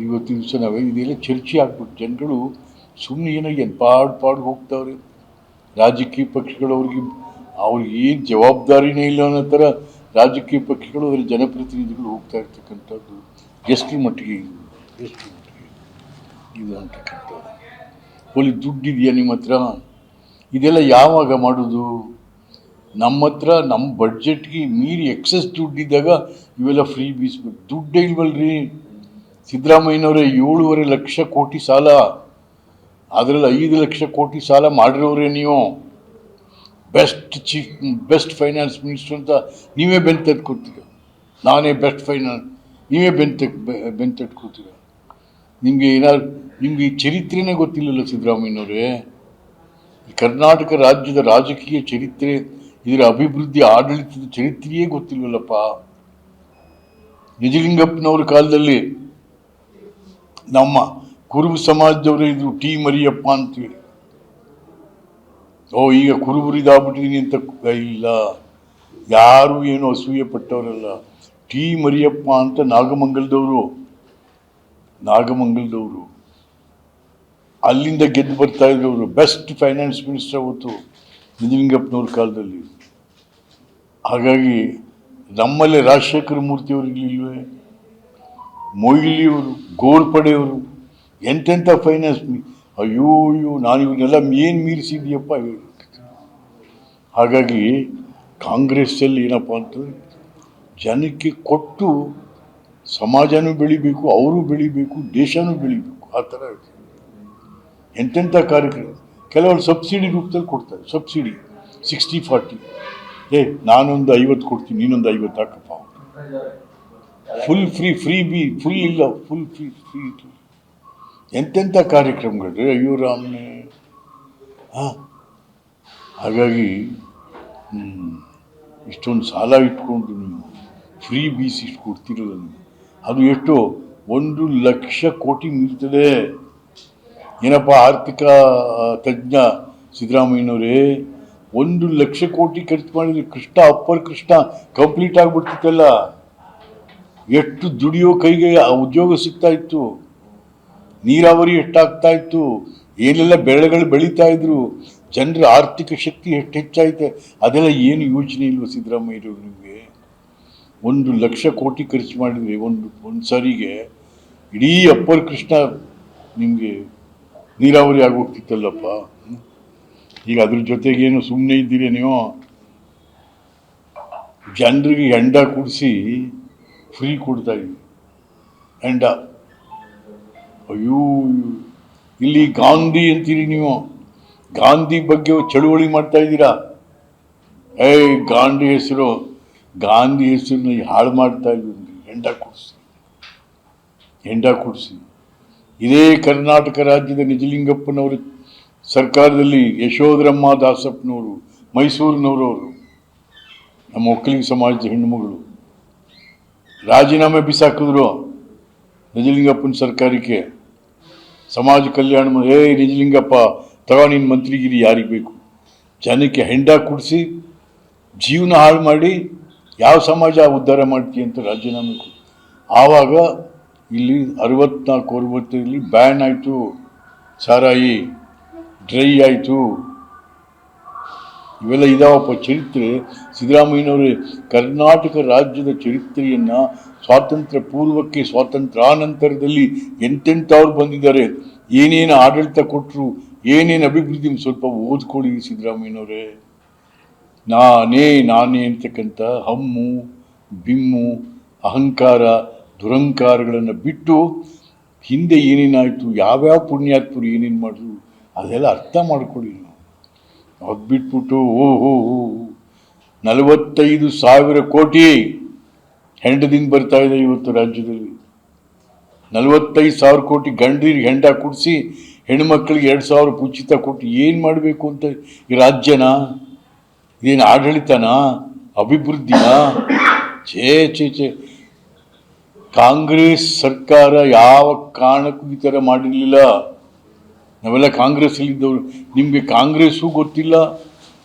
ಇವತ್ತಿನ ದಿವಸ ನಾವೇ ಇದೆಲ್ಲ ಚರ್ಚೆ ಆಗ್ಬಿಟ್ಟು ಜನಗಳು ಸುಮ್ಮನೆ ಏನಾಗಿ ಪಾಡು ಹೋಗ್ತಾವ್ರೆ. ರಾಜಕೀಯ ಪಕ್ಷಗಳು ಅವ್ರಿಗೆ ಏನು ಜವಾಬ್ದಾರಿನೇ ಇಲ್ಲ ಅನ್ನೋ ಥರ ರಾಜಕೀಯ ಪಕ್ಷಗಳು ಅದರ ಜನಪ್ರತಿನಿಧಿಗಳು ಹೋಗ್ತಾ ಇರ್ತಕ್ಕಂಥದ್ದು ಎಷ್ಟು ಮಟ್ಟಿಗೆ ಇದು ಅಂತಕ್ಕಂಥದ್ದು. ಒಳ್ಳೆ ದುಡ್ಡಿದೆಯಾ ನಿಮ್ಮ ಹತ್ರ? ಇದೆಲ್ಲ ಯಾವಾಗ ಮಾಡೋದು? ನಮ್ಮ ಹತ್ರ ನಮ್ಮ ಬಡ್ಜೆಟ್ಗೆ ಮೀರಿ ಎಕ್ಸಸ್ ದುಡ್ಡಿದ್ದಾಗ ಇವೆಲ್ಲ ಫ್ರೀ ಬೀಸ್ಬೇಕು. ದುಡ್ಡೇ ಇಲ್ವಲ್ರಿ. ಸಿದ್ದರಾಮಯ್ಯನವರೇ 7.5 ಲಕ್ಷ ಕೋಟಿ ಸಾಲ, ಅದರಲ್ಲಿ 5 ಲಕ್ಷ ಕೋಟಿ ಸಾಲ ಮಾಡಿರೋರೇ ನೀವು. ಬೆಸ್ಟ್ ಫೈನಾನ್ಸ್ ಮಿನಿಸ್ಟರ್ ಅಂತ ನೀವೇ ಬೆಂತಟ್ಕೊತೀರ. ನಾನೇ ಬೆಸ್ಟ್ ಫೈನಾನ್ಸ್, ನೀವೇ ಬೆಂತಟ್ಕೊತೀರ. ನಿಮಗೆ ಈ ಚರಿತ್ರೆನೇ ಗೊತ್ತಿಲ್ಲಲ್ಲ ಸಿದ್ದರಾಮಯ್ಯನವರೇ. ಕರ್ನಾಟಕ ರಾಜ್ಯದ ರಾಜಕೀಯ ಚರಿತ್ರೆ, ಇದರ ಅಭಿವೃದ್ಧಿ ಆಡಳಿತದ ಚರಿತ್ರೆಯೇ ಗೊತ್ತಿಲ್ವಲ್ಲಪ್ಪ. ನಿಜಲಿಂಗಪ್ಪನವ್ರ ಕಾಲದಲ್ಲಿ ನಮ್ಮ ಕುರುಬ ಸಮಾಜದವರೇ ಇದ್ರು, ಟಿ ಮರಿಯಪ್ಪ ಅಂತೇಳಿ. ಈಗ ಕುರುಬರಿದಾಗ್ಬಿಟ್ಟಿದೀನಿ ಅಂತ ಇಲ್ಲ, ಯಾರು ಏನು ಅಸೂಯೆ ಪಟ್ಟವರಲ್ಲ. ಟಿ ಮರಿಯಪ್ಪ ಅಂತ ನಾಗಮಂಗಲದವರು ಅಲ್ಲಿಂದ ಗೆದ್ದು ಬರ್ತಾ ಇದ್ರು ಅವರು. ಬೆಸ್ಟ್ ಫೈನಾನ್ಸ್ ಮಿನಿಸ್ಟರ್ ಅವತ್ತು ನಿಜಲಿಂಗಪ್ಪನವ್ರ ಕಾಲದಲ್ಲಿ. ಹಾಗಾಗಿ ನಮ್ಮಲ್ಲೇ ರಾಜಶೇಖರ ಮೂರ್ತಿಯವರು ಇರಲಿಲ್ವೇ, ಮೊಯ್ಲಿಯವರು, ಗೋಲ್ಪಡೆಯವರು, ಎಂತೆಂಥ ಫೈನಾನ್ಸ್ ಅಯ್ಯೋ ನಾನು ಇವನ್ನೆಲ್ಲ ಏನು ಮೀರಿಸಿದ್ಯಪ್ಪ. ಹಾಗಾಗಿ ಕಾಂಗ್ರೆಸ್ಸಲ್ಲಿ ಏನಪ್ಪ ಅಂತಂದರೆ ಜನಕ್ಕೆ ಕೊಟ್ಟು ಸಮಾಜನೂ ಬೆಳಿಬೇಕು, ಅವರು ಬೆಳಿಬೇಕು, ದೇಶನೂ ಬೆಳಿಬೇಕು. ಆ ಥರ ಎಂತೆಂಥ ಕಾರ್ಯಕ್ರಮ. ಕೆಲವರು ಸಬ್ಸಿಡಿ ರೂಪದಲ್ಲಿ ಕೊಡ್ತಾರೆ. ಸಬ್ಸಿಡಿ 60-40. ನಾನೊಂದು 50 ಕೊಡ್ತೀನಿ, ನೀನೊಂದು 50 ಹಾಕಪ್ಪ. ಫುಲ್ ಇಲ್ಲ, ಫುಲ್ ಫ್ರೀ. ಎಂತೆಂಥ ಕಾರ್ಯಕ್ರಮಗಳು. ಅಯ್ಯೋ ರಾಮನೇ. ಹಾಗಾಗಿ ಇಷ್ಟೊಂದು ಸಾಲ ಇಟ್ಕೊಂಡು ನೀವು ಫ್ರೀ ಬೀಸ್ ಇಷ್ಟು ಕೊಡ್ತಿರೋದು, ಅದು ಎಷ್ಟು 1 ಲಕ್ಷ ಕೋಟಿ ಮೀರ್ತದೆ. ಏನಪ್ಪ ಆರ್ಥಿಕ ತಜ್ಞ ಸಿದ್ದರಾಮಯ್ಯನವರೇ, 1 ಲಕ್ಷ ಕೋಟಿ ಖರ್ಚು ಮಾಡಿದ್ರೆ ಅಪ್ಪರ್ ಕೃಷ್ಣ ಕಂಪ್ಲೀಟ್ ಆಗಿಬಿಡ್ತಿತ್ತಲ್ಲ. ಎಷ್ಟು ದುಡಿಯೋ ಕೈಗೆ ಉದ್ಯೋಗ ಸಿಗ್ತಾ ಇತ್ತು, ನೀರಾವರಿ ಎಷ್ಟಾಗ್ತಾ ಇತ್ತು, ಏನೆಲ್ಲ ಬೆಳೆಗಳು ಬೆಳೀತಾ ಇದ್ರು, ಜನರ ಆರ್ಥಿಕ ಶಕ್ತಿ ಎಷ್ಟು ಹೆಚ್ಚಾಯ್ತೆ. ಅದೆಲ್ಲ ಏನು ಯೋಚನೆ ಇಲ್ವ ಸಿದ್ದರಾಮಯ್ಯರು ನಿಮಗೆ? 1 ಲಕ್ಷ ಕೋಟಿ ಖರ್ಚು ಮಾಡಿದರೆ ಒಂದು ಸಾರಿಗೆ ಇಡೀ ಅಪ್ಪರ್ ಕೃಷ್ಣ ನಿಮಗೆ ನೀರಾವರಿ ಆಗೋಗ್ತಿತ್ತಲ್ಲಪ್ಪ. ಈಗ ಅದ್ರ ಜೊತೆಗೇನು ಸುಮ್ಮನೆ ಇದ್ದೀರಿ ನೀವು? ಜನರಿಗೆ ಹೆಂಡ ಕುಡಿಸಿ ಫ್ರೀ ಕೊಡ್ತಾ ಇದ್ದೀವಿ ಹೆಂಡ. ಅಯ್ಯೋ, ಇಲ್ಲಿ ಗಾಂಧಿ ಅಂತೀರಿ ನೀವು, ಗಾಂಧಿ ಬಗ್ಗೆ ಚಳುವಳಿ ಮಾಡ್ತಾ ಇದ್ದೀರಾ. ಗಾಂಧಿ ಹೆಸರನ್ನ ಹಾಳು ಮಾಡ್ತಾ ಇದ್ದೀವಿ. ಹೆಂಡ ಕುಡಿಸಿ ಇದೇ ಕರ್ನಾಟಕ ರಾಜ್ಯದ ನಿಜಲಿಂಗಪ್ಪನವರು ಸರ್ಕಾರದಲ್ಲಿ ಯಶೋಧರಮ್ಮ ದಾಸಪ್ಪನವರು, ಮೈಸೂರಿನವರವರು, ನಮ್ಮ ಒಕ್ಕಲಿಗ ಸಮಾಜದ ಹೆಣ್ಣುಮಗಳು ರಾಜೀನಾಮೆ ಬಿಸಾಕಿದ್ರು ನಿಜಲಿಂಗಪ್ಪನ ಸರ್ಕಾರಕ್ಕೆ. ಸಮಾಜ ಕಲ್ಯಾಣ ನಿಜಲಿಂಗಪ್ಪ ತಗೋ ನಿನ್ನ ಮಂತ್ರಿಗಿರಿ, ಯಾರಿಗೆ ಬೇಕು? ಜನಕ್ಕೆ ಹೆಂಡ ಕುಡಿಸಿ ಜೀವನ ಹಾಳು ಮಾಡಿ ಯಾವ ಸಮಾಜ ಉದ್ಧಾರ ಮಾಡ್ತೀಯ ಅಂತ ರಾಜೀನಾಮೆ ಕೊಡು. ಆವಾಗ ಇಲ್ಲಿ 64-65 ಬ್ಯಾನ್ ಆಯಿತು, ಸಾರಾಯಿ ಡ್ರೈ ಆಯಿತು. ಇವೆಲ್ಲ ಇದಾವಪ್ಪ ಚರಿತ್ರೆ. ಸಿದ್ದರಾಮಯ್ಯನವರೇ ಕರ್ನಾಟಕ ರಾಜ್ಯದ ಚರಿತ್ರೆಯನ್ನು ಸ್ವಾತಂತ್ರ್ಯ ಪೂರ್ವಕ್ಕೆ ಸ್ವಾತಂತ್ರ್ಯಾನಂತರದಲ್ಲಿ ಎಂತೆಂಥವ್ರು ಬಂದಿದ್ದಾರೆ, ಏನೇನು ಆಡಳಿತ ಕೊಟ್ಟರು, ಏನೇನು ಅಭಿವೃದ್ಧಿ, ಸ್ವಲ್ಪ ಓದ್ಕೊಳ್ಳಿ ಸಿದ್ದರಾಮಯ್ಯನವರೇ. ನಾನೇ ಅಂತಕ್ಕಂಥ ಹಮ್ಮು ಬಿಮ್ಮು ಅಹಂಕಾರ ದುರಂಕಾರಗಳನ್ನು ಬಿಟ್ಟು ಹಿಂದೆ ಏನೇನಾಯಿತು, ಯಾವ್ಯಾವ ಪುಣ್ಯಾತ್ಮರು ಏನೇನು ಮಾಡಿದ್ರು ಅದೆಲ್ಲ ಅರ್ಥ ಮಾಡ್ಕೊಳ್ಳಿ. ಅದು ಬಿಟ್ಬಿಟ್ಟು 45,000 ಕೋಟಿ ಹೆಂಡದಿಂದ ಬರ್ತಾ ಇದೆ ಇವತ್ತು ರಾಜ್ಯದಲ್ಲಿ. 45,000 ಕೋಟಿ ಗಂಡರಿಗೆ ಹೆಂಡ ಕುಡಿಸಿ ಹೆಣ್ಮಕ್ಳಿಗೆ 2,000 ಉಚಿತ ಕೊಟ್ಟು ಏನು ಮಾಡಬೇಕು ಅಂತ ಈ ರಾಜ್ಯನ? ಇದೇನು ಆಡಳಿತನ? ಅಭಿವೃದ್ಧಿನ? ಛೇ ಕಾಂಗ್ರೆಸ್ ಸರ್ಕಾರ ಯಾವ ಕಾರಣಕ್ಕೂ ಈ ಥರ ಮಾಡಿರಲಿಲ್ಲ. ನಾವೆಲ್ಲ ಕಾಂಗ್ರೆಸ್ಸಲ್ಲಿದ್ದವರು. ನಿಮಗೆ ಕಾಂಗ್ರೆಸ್ಸೂ ಗೊತ್ತಿಲ್ಲ,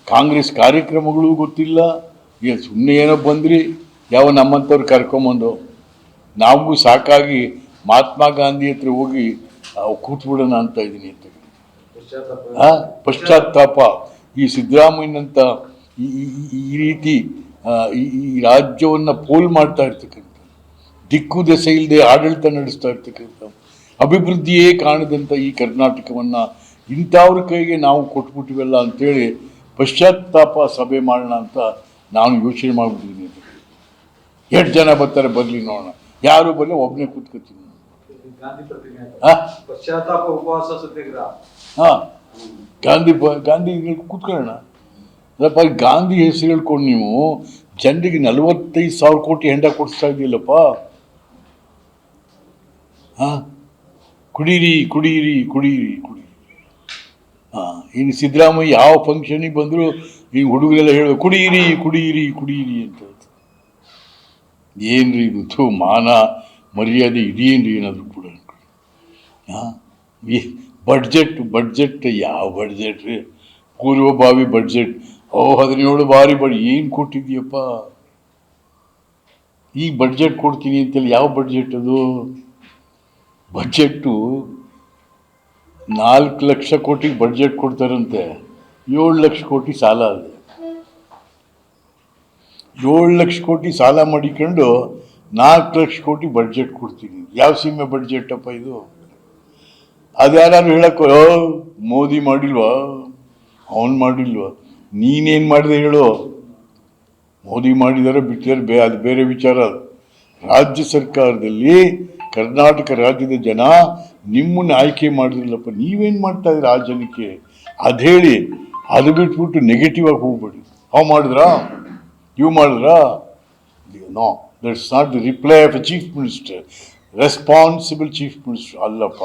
ಕಾಂಗ್ರೆಸ್ ಕಾರ್ಯಕ್ರಮಗಳೂ ಗೊತ್ತಿಲ್ಲ. ಈಗ ಸುಮ್ಮನೆ ಏನೋ ಬಂದ್ರಿ, ಯಾವ ನಮ್ಮಂಥವ್ರು ಕರ್ಕೊಂಬಂದು. ನಮಗೂ ಸಾಕಾಗಿ ಮಹಾತ್ಮ ಗಾಂಧಿ ಹತ್ರ ಹೋಗಿ ಕೂತ್ಬಿಡೋಣ ಅಂತ ಇದ್ದೀನಿ ಅಂತ ಪಶ್ಚಾತ್ತಾಪ. ಈ ಸಿದ್ದರಾಮಯ್ಯನಂತ ಈ ರೀತಿ ಈ ರಾಜ್ಯವನ್ನು ಪೋಲ್ ಮಾಡ್ತಾ ಇರ್ತಕ್ಕಂಥ, ದಿಕ್ಕು ದೆಸೆ ಇಲ್ಲದೆ ಆಡಳಿತ ನಡೆಸ್ತಾ ಇರ್ತಕ್ಕಂಥ, ಅಭಿವೃದ್ಧಿಯೇ ಕಾಣದಂಥ ಈ ಕರ್ನಾಟಕವನ್ನು ಇಂಥವ್ರ ಕೈಗೆ ನಾವು ಕೊಟ್ಬಿಟ್ಟಿವಲ್ಲ ಅಂತೇಳಿ ಪಶ್ಚಾತ್ತಾಪ ಸಭೆ ಮಾಡೋಣ ಅಂತ ನಾನು ಯೋಚನೆ ಮಾಡಿಬಿಟ್ಟಿದ್ದೀನಿ. ಎಷ್ಟು ಜನ ಬರ್ತಾರೆ ಬರಲಿ ನೋಡೋಣ, ಯಾರು ಬರಲಿ ಒಬ್ಬನೇ ಕೂತ್ಕೊತೀನಿ. ಪಶ್ಚಾತ್ತಾಪ ಉಪವಾಸ ಸತ್ಯಾಗ್ರಹ. ಗಾಂಧಿ ಕೂತ್ಕೊಳ್ಳೋಣ. ಅಲ್ಲಪ್ಪ, ಗಾಂಧಿ ಹೆಸರು ಹೇಳ್ಕೊಂಡು ನೀವು ಜನರಿಗೆ 45,000 ಕೋಟಿ ಹೆಂಡ ಕೊಡಿಸ್ತಾ ಇದೆಯಲ್ಲಪ್ಪ. ಕುಡೀರಿ ಕುಡೀರಿ ಕುಡೀರಿ ಕುಡೀರಿ. ಇನ್ನು ಸಿದ್ದರಾಮಯ್ಯ ಯಾವ ಫಂಕ್ಷನಿಗೆ ಬಂದರೂ ಈ ಹುಡುಗರೆಲ್ಲ ಹೇಳಬೇಕು ಕುಡೀರಿ ಕುಡೀರಿ ಕುಡೀರಿ ಅಂತ. ಏನ್ರಿ ಇದು? ಮಾನ ಮರ್ಯಾದೆ ಇದೇನ್ರಿ ಏನಾದರೂ ಕೂಡ? ಬಡ್ಜೆಟ್ ಯಾವ ಬಡ್ಜೆಟ್ ರೀ? ಪೂರ್ವಭಾವಿ ಬಡ್ಜೆಟ್. 17 ಬಾರಿ ಏನು ಕೊಟ್ಟಿದ್ದೀಯಪ್ಪ? ಈ ಬಡ್ಜೆಟ್ ಕೊಡ್ತೀನಿ ಅಂತೇಳಿ ಯಾವ ಬಡ್ಜೆಟ್ ಅದು? ಬಡ್ಜೆಟ್ಟು 4 ಲಕ್ಷ ಕೋಟಿಗೆ ಬಡ್ಜೆಟ್ ಕೊಡ್ತಾರಂತೆ. 7 ಲಕ್ಷ ಕೋಟಿ ಸಾಲ ಅದೆ. 7 ಲಕ್ಷ ಕೋಟಿ ಸಾಲ ಮಾಡಿಕೊಂಡು 4 ಲಕ್ಷ ಕೋಟಿ ಬಡ್ಜೆಟ್ ಕೊಡ್ತೀನಿ. ಯಾವ ಸೀಮೆ ಬಡ್ಜೆಟ್ ಅಪ್ಪ ಇದು? ಅದ್ಯಾರು ಹೇಳಕ್ಕೋ, ಮೋದಿ ಮಾಡಿಲ್ವಾ, ಅವನು ಮಾಡಿಲ್ವಾ? ನೀನೇನು ಮಾಡಿದೆ ಹೇಳು? ಮೋದಿ ಮಾಡಿದಾರೆ ಬಿಟ್ಟಿದ್ದಾರೆ, ಅದು ಬೇರೆ ವಿಚಾರ. ರಾಜ್ಯ ಸರ್ಕಾರದಲ್ಲಿ ಕರ್ನಾಟಕ ರಾಜ್ಯದ ಜನ ನಿಮ್ಮನ್ನು ಆಯ್ಕೆ ಮಾಡಿದ್ರಲ್ಲಪ್ಪ, ನೀವೇನು ಮಾಡ್ತಾ ಇದ್ದೀರ ಆ ಜನಕ್ಕೆ? ಅದು ಹೇಳಿ, ಅದು ಬಿಟ್ಬಿಟ್ಟು ನೆಗೆಟಿವ್ ಆಗಿ ಹೋಗ್ಬೇಡಿ. ಅವು ಮಾಡಿದ್ರಾ, ಇವು ಮಾಡಿದ್ರಾ? No, that's not the reply of a chief minister, responsible chief minister. ಅಲ್ಲಪ್ಪ,